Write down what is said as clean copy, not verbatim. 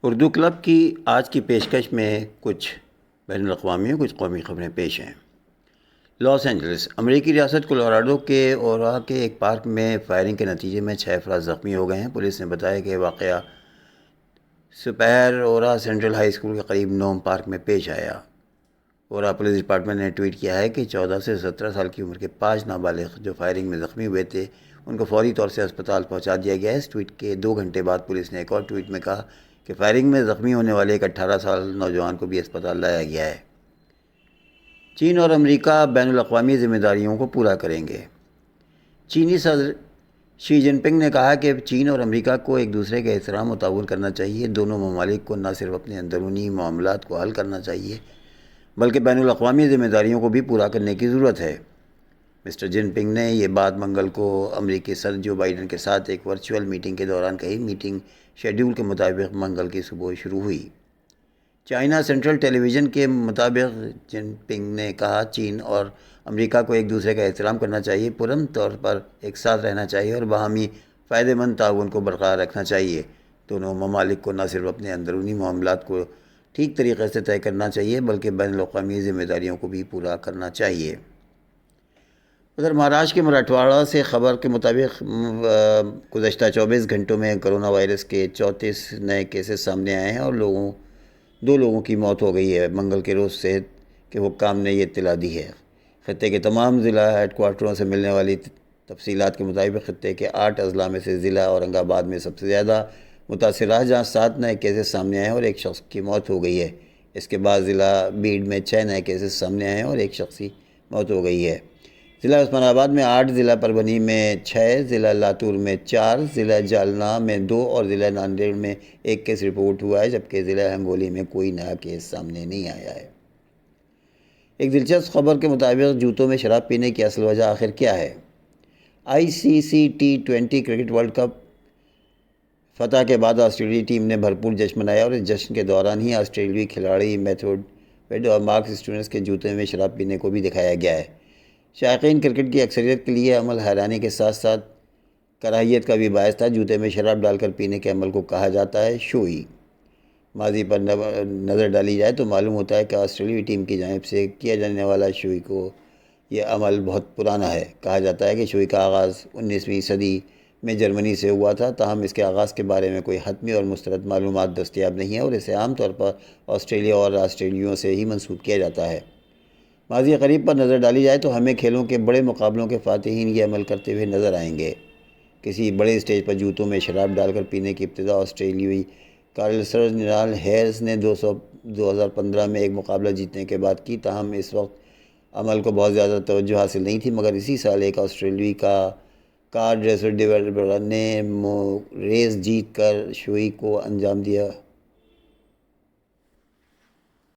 Urdu club کی آج کی پیشکش میں کچھ بین الاقوامی اور کچھ قومی خبریں پیش ہیں۔ لاس اینجلس، امریکی ریاست کولوراڈو کے اورا کے ایک پارک میں فائرنگ کے نتیجے میں 6 افراد زخمی ہو گئے ہیں۔ پولیس نے بتایا کہ واقعہ سپیر اورا سینٹرل ہائی اسکول کے قریب نوم پارک میں پیش آیا۔ اورا پولیس ڈپارٹمنٹ نے ٹویٹ کیا ہے کہ 14 سے 17 سال کی عمر کے 5 نابالغ جو فائرنگ میں زخمی ہوئے تھے ان کو فوری طور سے اسپتال پہنچا دیا گیا ہے۔ اس ٹویٹ کے 2 گھنٹے بعد پولیس نے ایک اور ٹویٹ میں کہا کہ فائرنگ میں زخمی ہونے والے ایک 18 سال نوجوان کو بھی اسپتال لایا گیا ہے۔ چین اور امریکہ بین الاقوامی ذمہ داریوں کو پورا کریں گے۔ چینی صدر شی جن پنگ نے کہا کہ چین اور امریکہ کو ایک دوسرے کے احترام و تعاون کرنا چاہیے۔ دونوں ممالک کو نہ صرف اپنے اندرونی معاملات کو حل کرنا چاہیے بلکہ بین الاقوامی ذمہ داریوں کو بھی پورا کرنے کی ضرورت ہے۔ مسٹر جن پنگ نے یہ بات منگل کو امریکی صدر جو بائیڈن کے ساتھ ایک ورچوئل میٹنگ کے دوران کہی۔ میٹنگ شیڈول کے مطابق منگل کی صبح شروع ہوئی۔ چائنا سینٹرل ٹیلی ویژن کے مطابق جن پنگ نے کہا چین اور امریکہ کو ایک دوسرے کا احترام کرنا چاہیے، پرامن طور پر ایک ساتھ رہنا چاہیے اور باہمی فائدہ مند تعاون کو برقرار رکھنا چاہیے۔ دونوں ممالک کو نہ صرف اپنے اندرونی معاملات کو ٹھیک طریقے سے طے کرنا چاہیے بلکہ بین الاقوامی ذمہ داریوں کو بھی پورا کرنا چاہیے۔ ادھر مہاراشٹر کے مراٹھواڑہ سے خبر کے مطابق گزشتہ 24 گھنٹوں میں کرونا وائرس کے 34 نئے کیسز سامنے آئے ہیں اور 2 لوگوں کی موت ہو گئی ہے۔ منگل کے روز صحت کے حکام نے یہ اطلاع دی ہے۔ خطے کے تمام ضلع ہیڈ کوارٹروں سے ملنے والی تفصیلات کے مطابق خطے کے 8 اضلاع میں سے ضلع اورنگ آباد میں سب سے زیادہ متاثر رہا، جہاں 7 نئے کیسز سامنے آئے ہیں اور ایک شخص کی موت ہو گئی ہے۔ اس کے بعد ضلع بیڑ میں 6 نئے کیسز سامنے آئے ہیں اور ایک شخص کی موت ہو گئی ہے۔ ضلع عثمان آباد میں 8، ضلع پربھنی میں 6، ضلع لاتور میں 4، ضلع جالنا میں 2 اور ضلع ناندیڑ میں 1 کیس رپورٹ ہوا ہے، جبکہ ضلع ہنگولی میں کوئی نیا کیس سامنے نہیں آیا ہے۔ ایک دلچسپ خبر کے مطابق جوتوں میں شراب پینے کی اصل وجہ آخر کیا ہے؟ ICC T20 cricket world cup فتح کے بعد آسٹریلوی ٹیم نے بھرپور جشن منایا اور اس جشن کے دوران ہی آسٹریلوی کھلاڑی میتھیو ویڈ اور مارکس اسٹوئنس کے جوتے میں شراب پینے کو بھی دکھایا گیا ہے۔ شائقین کرکٹ کی اکثریت کے لیے عمل حیرانی کے ساتھ ساتھ کراہیت کا بھی باعث تھا۔ جوتے میں شراب ڈال کر پینے کے عمل کو کہا جاتا ہے شوئی۔ ماضی پر نظر ڈالی جائے تو معلوم ہوتا ہے کہ آسٹریلوی ٹیم کی جانب سے کیا جانے والا شوئی کو یہ عمل بہت پرانا ہے۔ کہا جاتا ہے کہ شوئی کا آغاز 19ویں صدی میں جرمنی سے ہوا تھا، تاہم اس کے آغاز کے بارے میں کوئی حتمی اور مستند معلومات دستیاب نہیں ہے اور اسے عام طور پر آسٹریلیا اور آسٹریلیوں سے ہی منسوب کیا جاتا ہے۔ ماضی قریب پر نظر ڈالی جائے تو ہمیں کھیلوں کے بڑے مقابلوں کے فاتحین یہ عمل کرتے ہوئے نظر آئیں گے۔ کسی بڑے اسٹیج پر جوتوں میں شراب ڈال کر پینے کی ابتدا آسٹریلوی کارلسن ہیئرس نے 2015 میں ایک مقابلہ جیتنے کے بعد کی، تاہم اس وقت عمل کو بہت زیادہ توجہ حاصل نہیں تھی، مگر اسی سال ایک آسٹریلوی کار ریسر ڈیویلپر نے ریس جیت کر شوئی کو انجام دیا۔